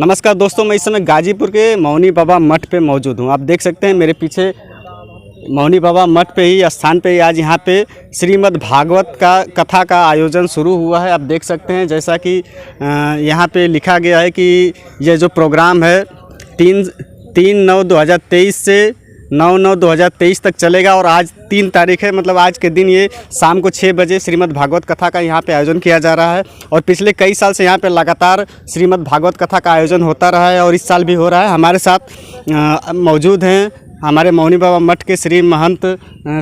नमस्कार दोस्तों, मैं इस समय गाजीपुर के मौनी बाबा मठ पे मौजूद हूँ। आप देख सकते हैं मेरे पीछे मौनी बाबा मठ पे ही स्थान पे ही आज यहाँ पे श्रीमद् भागवत का कथा का आयोजन शुरू हुआ है। आप देख सकते हैं जैसा कि यहाँ पे लिखा गया है कि ये जो प्रोग्राम है 3/9/2023 से 9/9/2023 तक चलेगा और आज 3 तारीख है, मतलब आज के दिन ये शाम को 6 बजे श्रीमद् भागवत कथा का यहाँ पे आयोजन किया जा रहा है। और पिछले कई साल से यहाँ पे लगातार श्रीमद् भागवत कथा का आयोजन होता रहा है और इस साल भी हो रहा है। हमारे साथ मौजूद हैं हमारे मौनी बाबा मठ के श्री महंत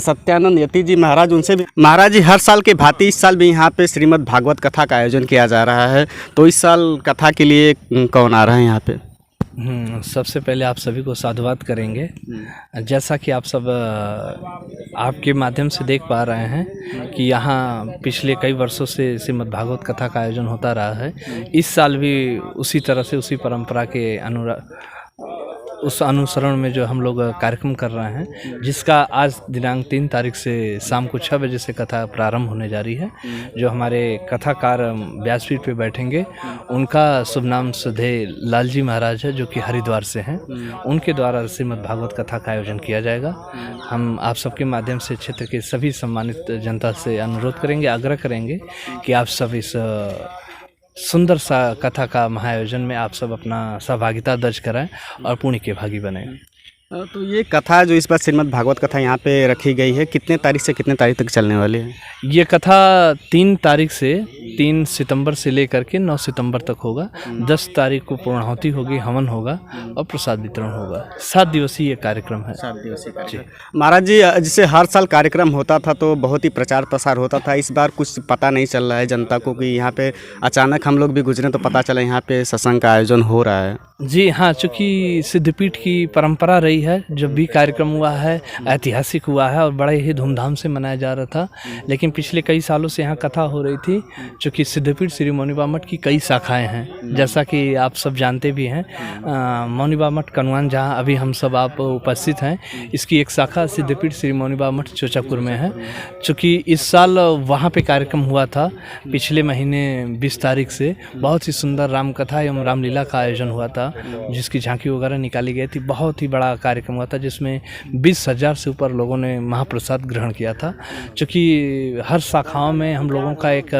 सत्यानंद यति जी महाराज। उनसे भी महाराज जी, हर साल के भांति इस साल भी यहाँ पे श्रीमद् भागवत कथा का आयोजन किया जा रहा है, तो इस साल कथा के लिए कौन आ रहा है यहाँ पे? सबसे पहले आप सभी को साधुवाद करेंगे। जैसा कि आप सब आपके माध्यम से देख पा रहे हैं कि यहाँ पिछले कई वर्षों से श्रीमद् भागवत कथा का आयोजन होता रहा है। इस साल भी उसी तरह से उसी परंपरा के उस अनुसरण में जो हम लोग कार्यक्रम कर रहे हैं, जिसका आज दिनांक 3 तारीख से शाम को 6 बजे से कथा प्रारंभ होने जा रही है। जो हमारे कथाकार व्यासपीठ पे बैठेंगे उनका शुभ नाम सुधे लाल जी महाराज है, जो कि हरिद्वार से हैं। उनके द्वारा श्रीमद् भागवत कथा का आयोजन किया जाएगा। हम आप सबके माध्यम से क्षेत्र के सभी सम्मानित जनता से अनुरोध करेंगे, आग्रह करेंगे कि आप सब इस सुंदर सा कथा का महाआयोजन में आप सब अपना सहभागिता दर्ज कराएं और पुण्य के भागी बने। तो ये कथा जो इस बार श्रीमद् भागवत कथा यहाँ पे रखी गई है, कितने तारीख से कितने तारीख तक चलने वाली है? ये कथा 3 तारीख से 3 सितंबर से लेकर के 9 सितंबर तक होगा। 10 तारीख को पूर्णाहुति होगी, हवन होगा और प्रसाद वितरण होगा। 7 दिवसीय ये कार्यक्रम है। 7 दिवसीय कार्यक्रम। महाराज जी, जैसे हर साल कार्यक्रम होता था तो बहुत ही प्रचार प्रसार होता था, इस बार कुछ पता नहीं चल रहा है जनता को कि यहाँ पे अचानक हम लोग भी गुजरे तो पता चला यहाँ पे सत्संग का आयोजन हो रहा है। जी हाँ, चूँकि सिद्धपीठ की परंपरा रही है, जब भी कार्यक्रम हुआ है ऐतिहासिक हुआ है और बड़े ही धूमधाम से मनाया जा रहा था। लेकिन पिछले कई सालों से यहाँ कथा हो रही थी, चूँकि सिद्धपीठ श्री मौनी बाबा मठ की कई शाखाएं हैं, जैसा कि आप सब जानते भी हैं। मौनी बाबा मठ कनवान, जहाँ अभी हम सब आप उपस्थित हैं, इसकी एक शाखा सिद्धपीठ श्री मौनी बाबा मठ चोचापुर में है। चूँकि इस साल वहाँ पे कार्यक्रम हुआ था पिछले महीने 20 तारीख से, बहुत ही सुंदर राम कथा एवं रामलीला का आयोजन हुआ था, जिसकी झांकी वगैरह निकाली गई थी। बहुत ही बड़ा कार्यक्रम हुआ था जिसमें 20,000 से ऊपर लोगों ने महाप्रसाद ग्रहण किया था। चूँकि हर शाखाओं में हम लोगों का एक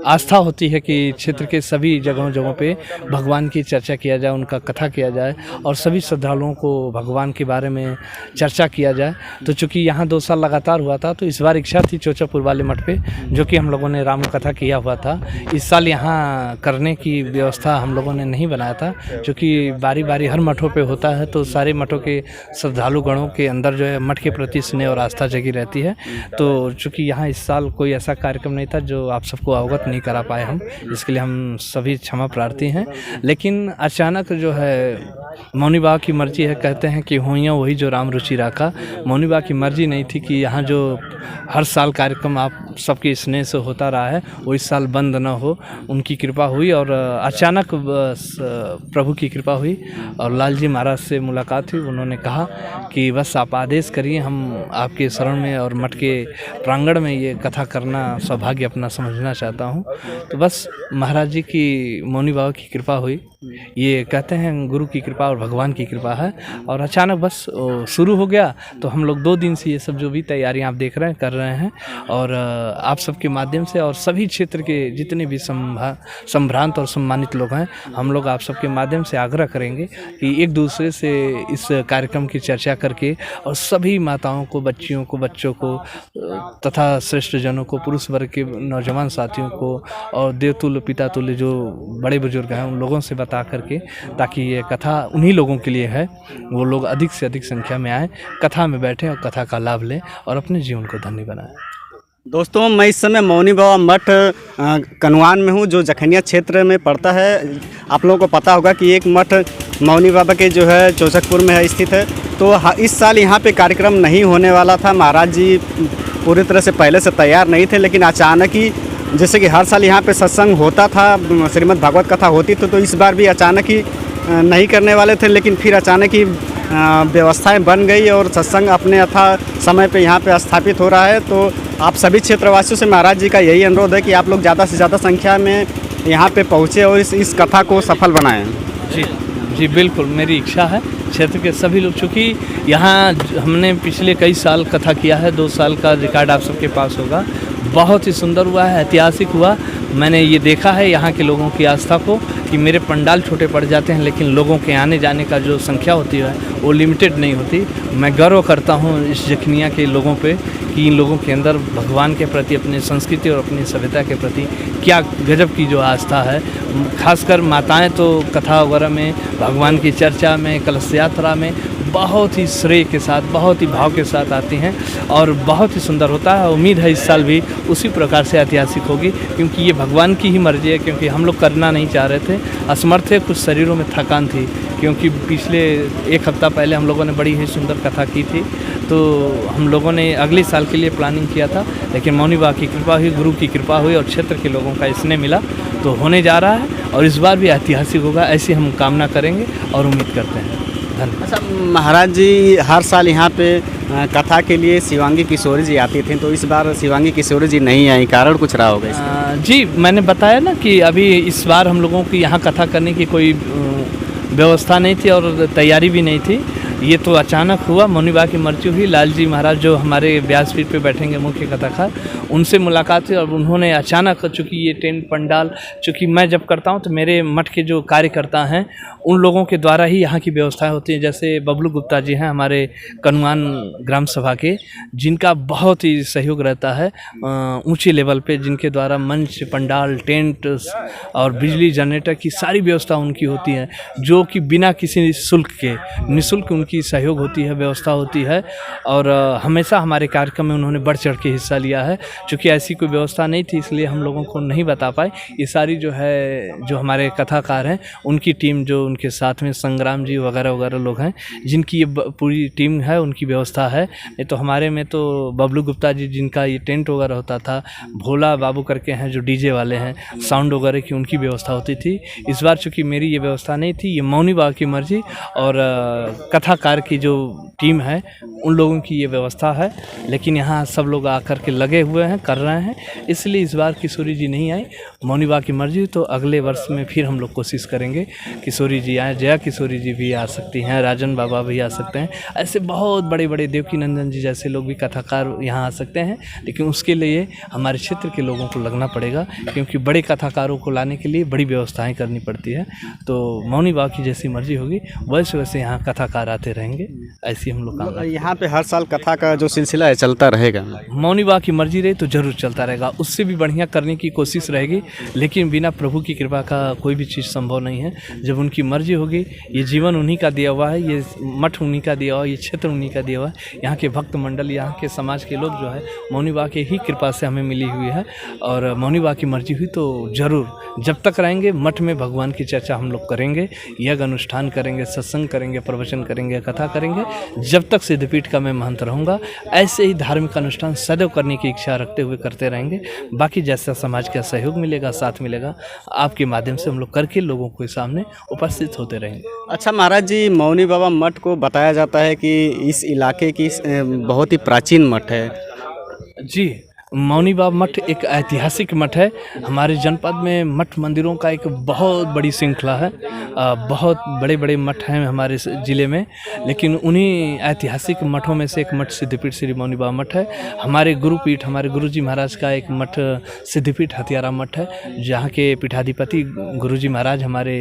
आस्था होती है कि क्षेत्र के सभी जगहों पे भगवान की चर्चा किया जाए, उनका कथा किया जाए और सभी श्रद्धालुओं को भगवान के बारे में चर्चा किया जाए। तो चूँकि यहाँ 2 साल लगातार हुआ था, तो इस बार इच्छा थी चोचापुर वाले मठ पे, जो कि हम लोगों ने राम कथा किया हुआ था। इस साल यहाँ करने की व्यवस्था हम लोगों ने नहीं बनाया था, क्योंकि बारी बारी हर मठों पे होता है, तो सारे मठों के श्रद्धालु गणों के अंदर जो है मठ के प्रति स्नेह और आस्था जगी रहती है। तो चूँकि यहाँ इस साल कोई ऐसा कार्यक्रम नहीं था जो आप सबको अवगत नहीं करा पाए हम, इसके लिए हम सभी क्षमा प्रार्थी हैं। लेकिन अचानक जो है मौनी बाबा की मर्जी है, कहते हैं कि होइया वही जो राम रुचि राखा। मौनी बाबा की मर्जी नहीं थी कि यहाँ जो हर साल कार्यक्रम आप सबके स्नेह से होता रहा है वो इस साल बंद न हो। उनकी कृपा हुई और अचानक प्रभु की कृपा हुई और लाल जी महाराज से मुलाकात हुई। उन्होंने कहा कि बस आप आदेश करिए, हम आपके शरण में और मठ के प्रांगण में ये कथा करना सौभाग्य अपना समझना चाहता हूँ। तो बस महाराज जी की, मौनी बाबा की कृपा हुई। ये कहते हैं गुरु की कृपा और भगवान की कृपा है, और अचानक बस शुरू हो गया। तो हम लोग 2 दिन से ये सब जो भी तैयारियां आप देख रहे हैं कर रहे हैं, और आप सबके माध्यम से और सभी क्षेत्र के जितने भी संभ्रांत और सम्मानित लोग हैं, हम लोग आप सबके माध्यम से आग्रह करेंगे कि एक दूसरे से इस कार्यक्रम की चर्चा करके और सभी माताओं को, बच्चियों को, बच्चों को तथा श्रेष्ठ जनों को, पुरुष वर्ग के नौजवान साथियों को और देवतुल्य पिता तुल्य जो बड़े बुजुर्ग हैं उन लोगों से बता करके, ताकि ये कथा उन्हीं लोगों के लिए है, वो लोग अधिक से अधिक संख्या में आएँ, कथा में बैठें और कथा का लाभ लें और अपने जीवन को धन्य बनाएं। दोस्तों, मैं इस समय मौनी बाबा मठ कनवान में हूँ, जो जखनिया क्षेत्र में पड़ता है। आप लोगों को पता होगा कि एक मठ मौनी बाबा के जो है चोचकपुर में है, स्थित है। तो इस साल यहाँ पे कार्यक्रम नहीं होने वाला था। महाराज जी पूरी तरह से पहले से तैयार नहीं थे, लेकिन अचानक ही, जैसे कि हर साल यहाँ पे सत्संग होता था, श्रीमद् भागवत कथा होती थी, तो इस बार भी अचानक ही नहीं करने वाले थे। लेकिन फिर अचानक ही व्यवस्थाएं बन गई और सत्संग अपने यथा समय पे यहाँ पे स्थापित हो रहा है। तो आप सभी क्षेत्रवासियों से महाराज जी का यही अनुरोध है कि आप लोग ज़्यादा से ज़्यादा संख्या में यहाँ पे पहुँचे और इस कथा को सफल बनाएं। जी जी बिल्कुल, मेरी इच्छा है क्षेत्र के सभी लोग, चूँकि यहाँ हमने पिछले कई साल कथा किया है, 2 साल का रिकॉर्ड आप सबके पास होगा, बहुत ही सुंदर हुआ है, ऐतिहासिक हुआ। मैंने ये देखा है यहाँ के लोगों की आस्था को कि मेरे पंडाल छोटे पड़ जाते हैं लेकिन लोगों के आने जाने का जो संख्या होती है वो लिमिटेड नहीं होती। मैं गर्व करता हूँ इस जखनिया के लोगों पे कि इन लोगों के अंदर भगवान के प्रति, अपनी संस्कृति और अपनी सभ्यता के प्रति क्या गजब की जो आस्था है। खासकर माताएं तो कथा वगैरह में, भगवान की चर्चा में, कलश यात्रा में बहुत ही श्रेय के साथ, बहुत ही भाव के साथ आती हैं और बहुत ही सुंदर होता है। उम्मीद है इस साल भी उसी प्रकार से ऐतिहासिक होगी, क्योंकि ये भगवान की ही मर्जी है। क्योंकि हम लोग करना नहीं चाह रहे थे, असमर्थ थे, कुछ शरीरों में थकान थी, क्योंकि पिछले 1 हफ्ता पहले हम लोगों ने बड़ी ही सुंदर कथा की थी। तो हम लोगों ने अगले साल के लिए प्लानिंग किया था, लेकिन मौनी बाबा की कृपा हुई, गुरु की कृपा हुई और क्षेत्र के लोगों का स्नेह मिला, तो होने जा रहा है और इस बार भी ऐतिहासिक होगा, ऐसी हम कामना करेंगे और उम्मीद करते हैं। धन्यवाद। अच्छा महाराज जी, हर साल यहाँ पे कथा के लिए शिवांगी किशोरी जी आती थी, तो इस बार शिवांगी किशोरी जी नहीं आई, कारण कुछ रहा होगा इसका? जी, मैंने बताया ना कि अभी इस बार हम लोगों की यहाँ कथा करने की कोई व्यवस्था नहीं थी और तैयारी भी नहीं थी। ये तो अचानक हुआ, मौनी बाबा की मर्जी हुई। लाल जी महाराज जो हमारे व्यासपीठ पे बैठेंगे मुख्य कथाकार, उनसे मुलाकात हुई और उन्होंने अचानक, चूँकि ये टेंट पंडाल, चूँकि मैं जब करता हूँ तो मेरे मठ के जो कार्यकर्ता हैं उन लोगों के द्वारा ही यहाँ की व्यवस्थाएं होती हैं। जैसे बबलू गुप्ता जी हैं हमारे कनुआन ग्राम सभा के, जिनका बहुत ही सहयोग रहता है ऊंचे लेवल पे, जिनके द्वारा मंच, पंडाल, टेंट और बिजली जनरेटर की सारी व्यवस्था उनकी होती है, जो कि बिना किसी शुल्क के, निःशुल्क उनकी सहयोग होती है, व्यवस्था होती है। और हमेशा हमारे कार्यक्रम में उन्होंने बढ़ चढ़ के हिस्सा लिया है। चूँकि ऐसी कोई व्यवस्था नहीं थी इसलिए हम लोगों को नहीं बता पाए। ये सारी जो है, जो हमारे कथाकार हैं उनकी टीम, जो उनके साथ में संग्राम जी वगैरह वगैरह लोग हैं, जिनकी ये पूरी टीम है, उनकी व्यवस्था है। नहीं तो हमारे में तो बबलू गुप्ता जी, जिनका ये टेंट वगैरह होता था, भोला बाबू करके हैं जो डीजे वाले हैं, साउंड वगैरह की उनकी व्यवस्था होती थी। इस बार चूँकि मेरी ये व्यवस्था नहीं थी, ये मौनी बाबा की मर्जी और कथाकार की जो टीम है उन लोगों की ये व्यवस्था है। लेकिन यहाँ सब लोग आकर के लगे हुए हैं, कर रहे हैं, इसलिए इस बार किशोरी जी नहीं आई। मौनी बाबा की मर्जी, तो अगले वर्ष में फिर हम लोग कोशिश करेंगे किशोरी जी आए। जया किशोरी जी भी आ सकती हैं, राजन बाबा भी आ सकते हैं, ऐसे बहुत बड़े बड़े देवकी नंदन जी जैसे लोग भी कथाकार यहाँ आ सकते हैं। लेकिन उसके लिए हमारे क्षेत्र के लोगों को लगना पड़ेगा, क्योंकि बड़े कथाकारों को लाने के लिए बड़ी व्यवस्थाएं करनी पड़ती है। तो मौनी बाबा की जैसी मर्जी होगी वैसे वैसे यहाँ कथाकार आते रहेंगे, ऐसी हम लोग काम। यहाँ पे हर साल कथा का जो सिलसिला है चलता रहेगा? मौनी बाबा की मर्जी रही तो जरूर चलता रहेगा, उससे भी बढ़िया करने की कोशिश रहेगी। लेकिन बिना प्रभु की कृपा का कोई भी चीज़ संभव नहीं है। जब उनकी मर्जी होगी, ये जीवन उन्हीं का दिया हुआ है, ये मठ उन्हीं का दिया हुआ है, ये क्षेत्र उन्हीं का दिया हुआ है। यहाँ के भक्त मंडल, यहाँ के समाज के लोग जो है मौनी बाबा की ही कृपा से हमें मिली हुई है। और मौनी बाबा की मर्जी हुई तो ज़रूर, जब तक रहेंगे मठ में भगवान की चर्चा हम लोग करेंगे, यज्ञ अनुष्ठान करेंगे, सत्संग करेंगे, प्रवचन करेंगे, कथा करेंगे, जब तक सिद्धपीठ का मैं महंत रहूँगा। ऐसे ही धार्मिक अनुष्ठान सदैव करने की इच्छा रखते हुए करते रहेंगे। बाकी जैसा समाज का सहयोग मिलेगा, साथ मिलेगा, आपके माध्यम से हम लोग करके लोगों के सामने उपस्थित होते रहेंगे। अच्छा महाराज जी, मौनी बाबा मठ को बताया जाता है कि इस इलाके की बहुत ही प्राचीन मठ है। जी, मौनी बाबा मठ एक ऐतिहासिक मठ है। हमारे जनपद में मठ मंदिरों का एक बहुत बड़ी श्रृंखला है। बहुत बड़े बड़े मठ हैं हमारे ज़िले में, लेकिन उन्हीं ऐतिहासिक मठों में से एक मठ सिद्धपीठ श्री मौनी बाबा मठ है। हमारे गुरुपीठ, हमारे गुरुजी महाराज का एक मठ सिद्धपीठ हथियारा मठ है, जहाँ के पीठाधिपति गुरुजी महाराज हमारे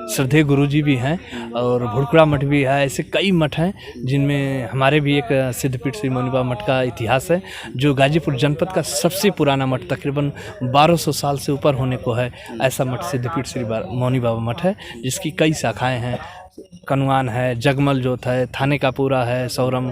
श्रद्धेय गुरुजी भी हैं, और भुड़कुड़ा मठ भी है। ऐसे कई मठ हैं जिनमें हमारे भी एक सिद्धपीठ श्री मौनी बाबा मठ का इतिहास है, जो गाजीपुर जनपद का सबसे पुराना मठ, तकरीबन 1200 साल से ऊपर होने को है। ऐसा मठ सिद्धपीठ श्री मौनी बाबा मठ है, जिसकी कई शाखाएं हैं। कनुआन है, जगमल जोत है, थाने का पूरा है, सौरम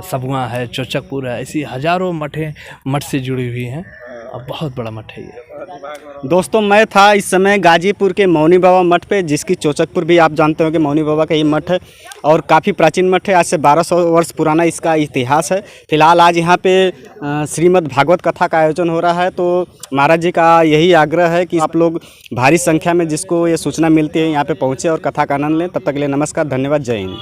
सबुआ है, चौचकपुर है, ऐसी हजारों मठ से जुड़ी हुई हैं। और बहुत बड़ा मठ है ये। दोस्तों, मैं था इस समय गाजीपुर के मौनी बाबा मठ पे, जिसकी चौचकपुर भी आप जानते हो कि मौनी बाबा का ये मठ है और काफ़ी प्राचीन मठ है। आज से 1200 वर्ष पुराना इसका इतिहास है। फिलहाल आज यहाँ पे श्रीमद् भागवत कथा का आयोजन हो रहा है, तो महाराज जी का यही आग्रह है कि आप लोग भारी संख्या में, जिसको ये सूचना मिलती है, यहाँ पे पहुँचे और कथा का आनंद लें। तब तक के लिए नमस्कार, धन्यवाद, जय हिंद।